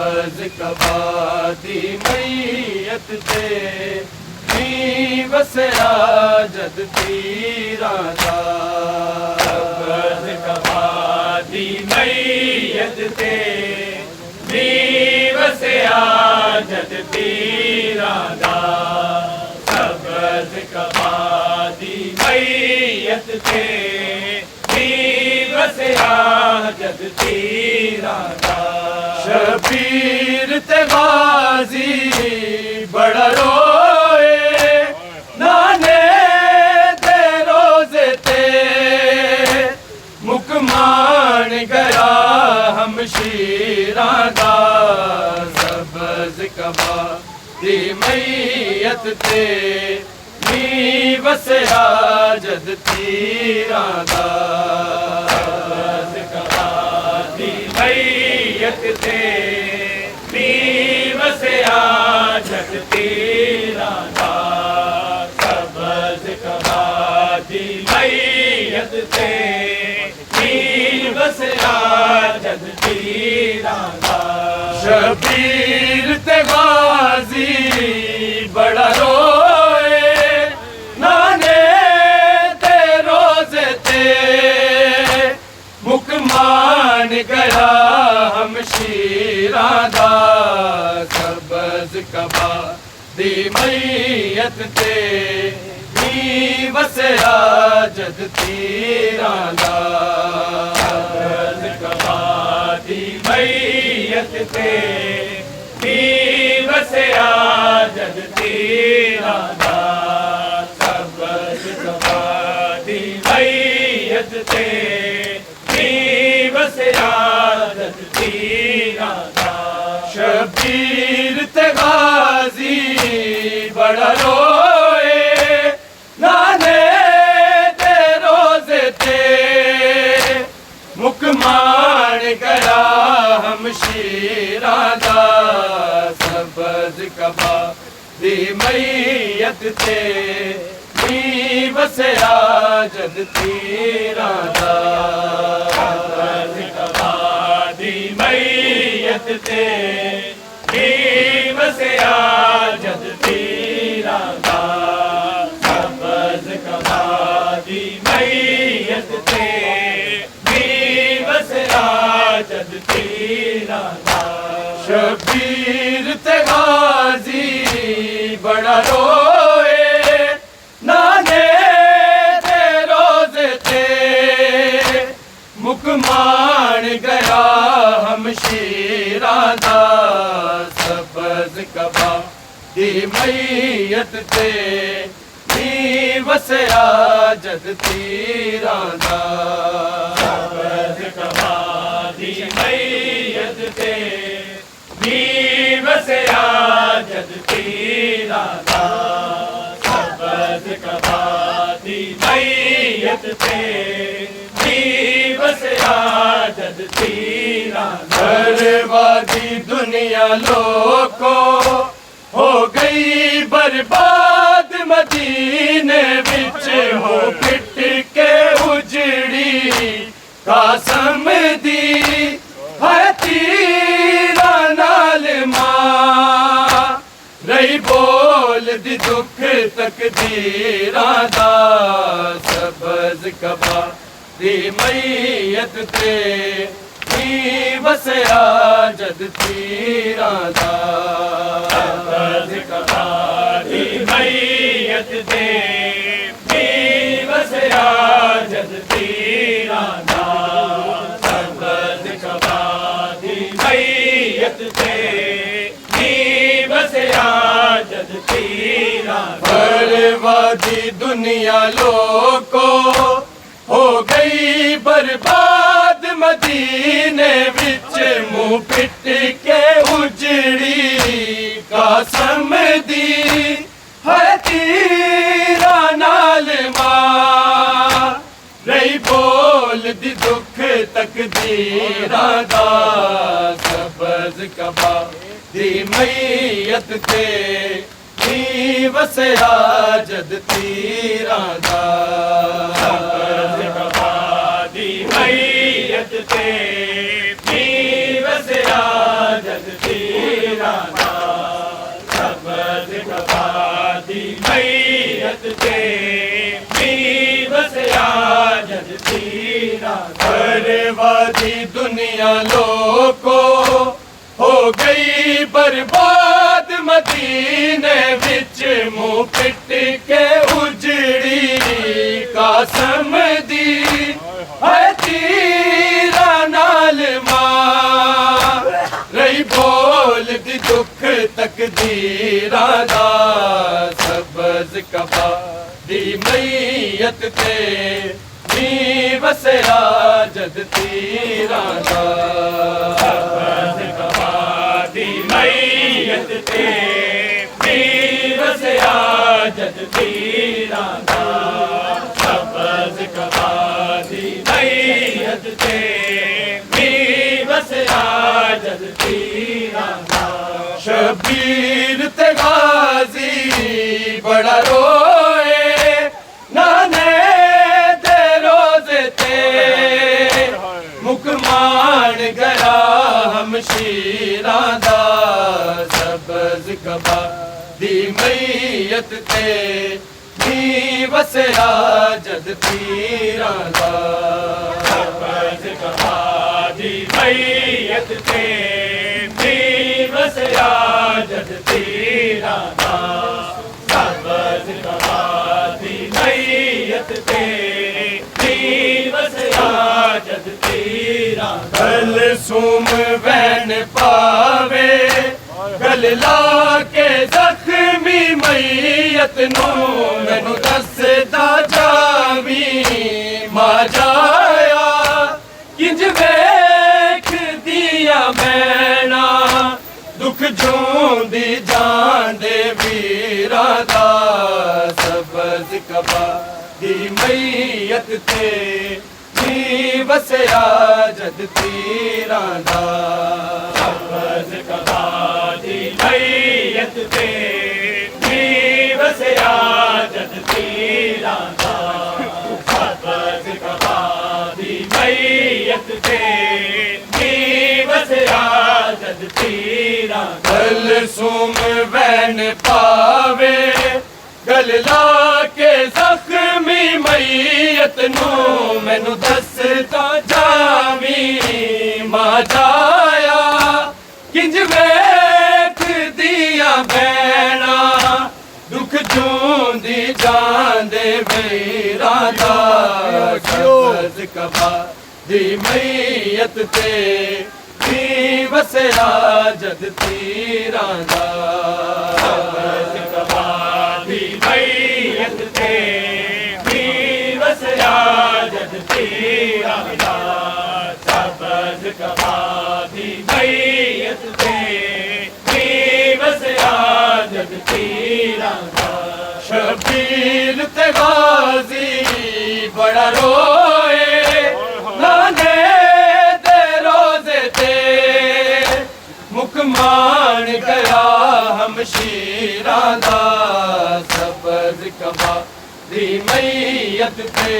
सब्ज़ कबादी मैयत ते नी वसया जद पीरां दा सब्ज़ कबादी मैयत ते नी वसया जद पीरां दा सब्ज़ कबादी मैयत ते नी वसया जद पीरां दा शबीर ते गाज़ी बड़ा रोए नाने दे रोज़े ते मुकमान गया हमशीरां दा सब्ज़ कबादी मैयत ते नी वसया जद तीरां दा सब्ज़ कबादी मैयत ते नी वसया जद तीरां दा सब्ज़ कबादी मैयत ते नी वसया जद तीरां दा शबीर ते गाज़ी बड़ा रोए नाने ते रोज़े ते मुकमान गया हमशीरां दा सब्ज़ कबादी मैयत ते नी वसया जद तीरां दा सब्ज़ कबादी मैयत ते नी वसया जद तीरां दा सब्ज़ कबादी मैयत ते नी वसया जद तीरां दा शबीर ते गाज़ी बड़ा रोए नाने दे रोज़े ते मुकमान गया हमशीरां दा सब्ज़ कबादी मैयत ते नी वसया जद तीरां दा सब्ज़ कबादी मैयत ते नी वसया जद तीरां दा सब्ज़ कबादी मैयत ते नी वसया जद तीरां दा शबीर ते गाज़ी बड़ा रोए नाने दे रोज़े ते मुकमान गया हमशीरां दा सब्ज़ कबादी मैयत ते नी वसया जद तीरां दा सब्ज़ कबादी मैयत ते नी वसया जद तीरां दा सब्ज़ कबादी मैयत ते नी वसया जद तीरां दा बर्बादी दुनिया लोगों हो गई बर्बाद मदीने विच हो पिट के उजड़ी कासम दी है तीरां नाल मां रही बोल दी दुख तकदीरां दा सब्ज़ कबादी मैयत ते नी वसया जद तीरां दा सब्ज़ कबादी मैयत ते नी वसया जद तीरां दा सब्ज़ कबादी मैयत ते नी वसया जद तीरां दा बर्बादी दुनिया लोगों हो गई बर्बाद मदीने विच मुँह पिट के उजड़ी कासम दी है तीरां नाल मां रही बोल दी दुख तकदीरां दा सब्ज़ कबादी मैयत ते नी वसया जद तीरां दा सब्ज़ कबादी मैयत ते नी वसया जद ते मी वसया जद तीरा बर्बादी दुनिया लोको हो गई बर्बाद मदीने विच मुंह पिट के उजड़ी कासम दी है तीरा नाल मां रही बोल दी दुख तकदीरा दा सबज कबा दी मैयत ते नी वसया जद तीरा दा सबज कबा दी मैयत ते नी वसया जद तीरा दा सबज कबा दी मैयत ते नी वसया जद तीरा दा शबीर ते गाजी बड़ा रोए नाने दे रोजे ते मुकमान गया हमशीरा दा सबज कबा दी मैयत ते नी वसया जद तीरा दा सबज कबा दी मैयत ते नी वसया जद तीरा दा सबज कबा दी मैयत ते नी वसया जद तीरा गल सुम वैन पावे गल ला के जख्मी मैयत नू मैनू दसदा जावी मां जाया किंज वेख दिया मैना दुख जोंदी जान दे वीरा दा सबज कबा दी मैयत ते नी वसया जद तीरा दा सबज कबा दी मैयत ते नी वसया जद तीरा दा सबज कबा दी मैयत ते नी वसया जद तीरा गल सुम वैन पावे गल ला के जख्मी मैयत नू मैनू दसदा जावी मां जाया किंज वेख दिया भैना दुख जोंदी जान दे वीरा दा सबज कबा दी मैयत ते नी वसया जद तीरा दा सबज कबा दी मैयत ते नी वसया जद तीरा दा सबज कबा दी मैयत ते नी वसया जद तीरा दा शबीर ते गाजी बड़ा रोए नाने दे रोजे ते मुकमान गया हमशीरा दा सबज कबा दी मैयत ते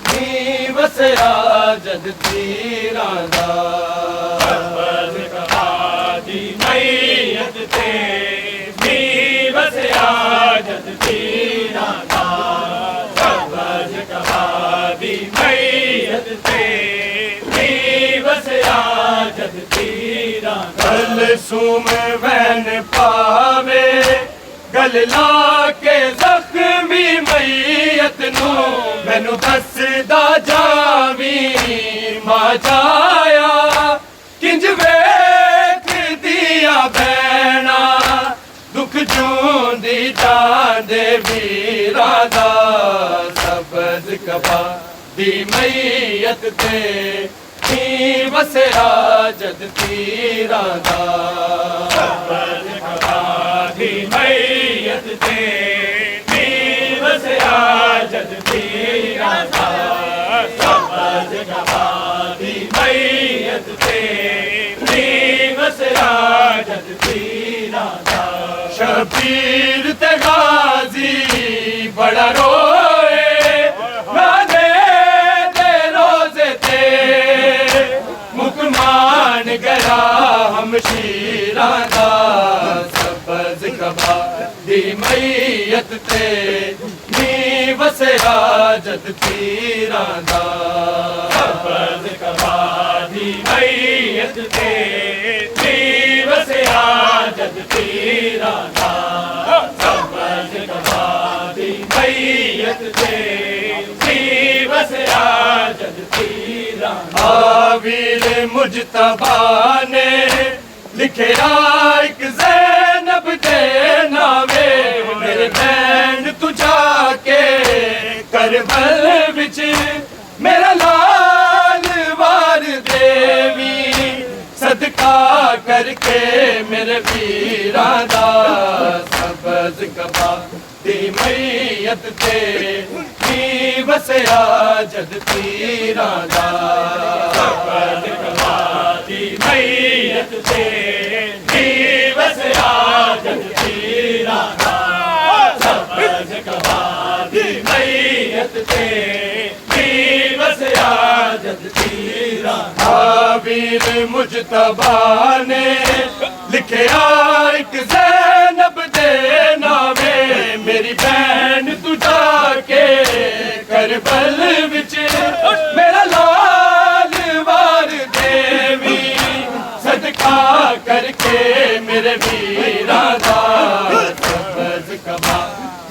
नी वसया जद तीरा दा सबज कबा दी मैयत ते नी वसया जद तीरा दा सबज कबा दी मैयत ते नी वसया जद तीरा गल सुम वैन पावे गल ला के जख्मी मैयत नू मैनू दसदा जावी मां जाया किंज वेख दिया भैना दुख जोंदी जान दे वीरा दा सबज कबा दी मैयत ते नी वसया जद तीरा दा सबज कबा दी मैयत ते नी वसया जद तीरा दा सबज कबा दी मैयत ते नी वसया जद तीरा दा शबीर ते गाजी बड़ा रोए नाने दे रोजे ते मुकमान गया हमशीरा दा सबज कबा दी मैयत ते नी वसया जद पीरां दा सब्ज़ कबा दी मैयत ते नी वसया जद पीरां दा सब्ज़ कबा दी मैयत ते नी वसया जद पीरां दा वीर मुजतबा ने लिखया एक ज़ैनब दे नावे मेरे बैन तू जाके करबल विच मेरा लाल वार देवी सदका करके मेरे वीरां दा सब्ज़ कबा दी मैयत ते नी वसया जद पीरां दा सब्ज़ कबा दी मैयत ते नी वसया जद पीरां दा सब्ज़ कबा दी मैयत ते नी वसया जद पीरां दा वीर मुजतबा ने लिखया एक ज़ैनब दे नावे मेरी बैन तू जाके करबल विच मेरा लाल वार देवी सदका करके मेरे वीरां दा सब्ज़ कबा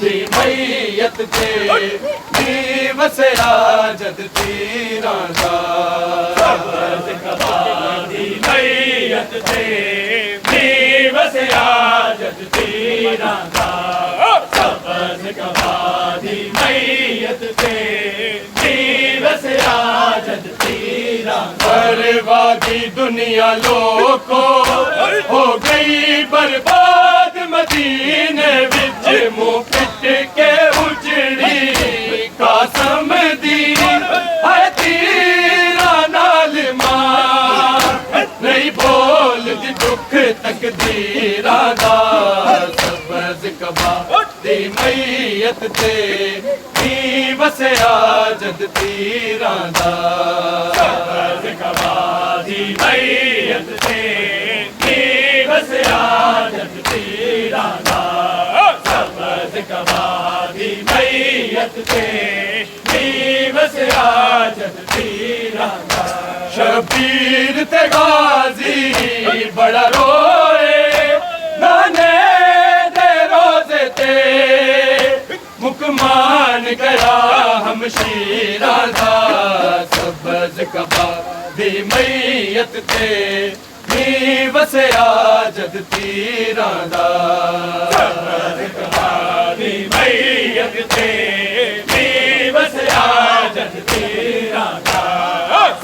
दी मैयत ते नी वसया जद पीरां दा सब्ज़ कबा दी मैयत ते नी वसया जद पीरां दा सब्ज़ कबा दी मैयत ते नी वसया जद पीरां बर्बादी दुनिया लोको हो गई बर्बाद मदीने विच मुँह पिट के उजड़ी कसम दी है तीरा नाल मां नहीं बोलदी दुख तकदीरां दा सब्ज़ कबा दी मैयत ते नी वसया जद पीरां दा सब्ज़ कबा दी मैयत ते नी वसया जद पीरां दा सब्ज़ कबा दी मैयत ते नी वसया जद पीरां दा शबीर ते गाजी बड़ा रोए नाने दे रोज़े ते मुकमान गया हमशीरां दा सब्ज़ कबा दी मैयत ते नी वसया जद पीरां दा सब्ज़ कबा दी मैयत ते नी वसया जद पीरां दा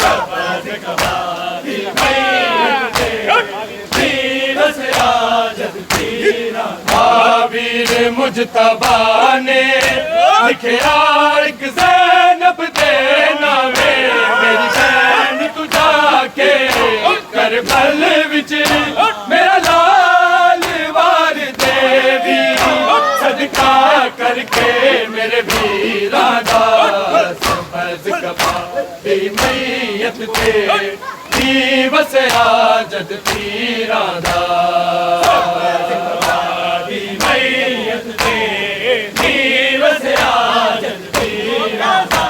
सब्ज़ कबा दी मैयत ते नी वसया जद पीरां दा वीर मुजतबा ने लिखया एक ज़ैनब दे नावे मेरी बैन तू जाके करबल विच मेरा लाल वार देवी सदका करके मेरे वीरां दा सब्ज़ कबा दी मैयत ते नी वसया जद पीरां दा सब्ज़ कबा दी मैयत ते नी वसया जद पीरां दा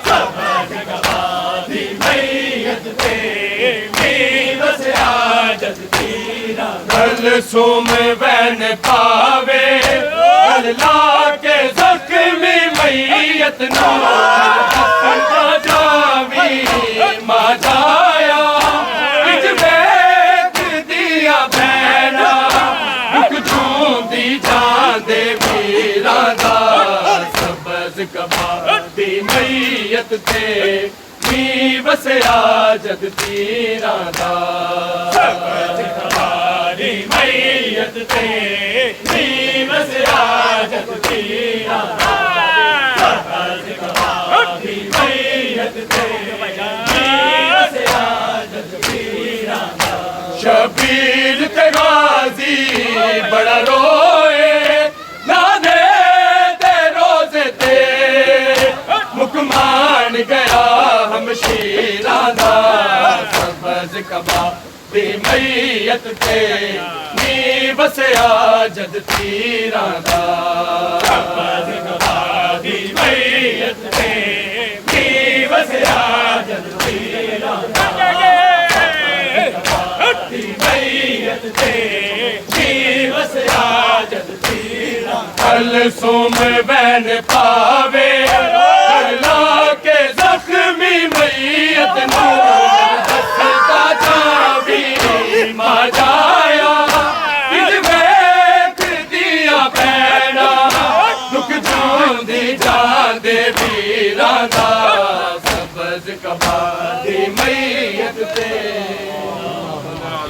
सब्ज़ कबा दी मैयत ते नी वसया जद पीरां गल सुम वैन पावे गल ला के ज़ख्मी मैयत ना जावी मां जाया विच बैठ दिया भैना मुख झूमदी जांदे वीरां दा सब्ज़ कबा दी मैयत ते नी वसया जद पीरां दा सब्ज़ कबा दी मैयत ते नी वसया जद पीरां दा सब्ज़ कबा दी मैयत ते नी वसया जद पीरां दा शबीर ते गाजी बड़ा रोए नाने दे रोज़े ते मुकमान गया हमशीरां दा सब्ज़ कबा दी मैयत ते नी वसया जद तीरां दा अब्बस गवा दी मैयत ते नी वसया जद तीरां दा दी मैयत ते नी वसया जद तीरां कल सोम बैन पावे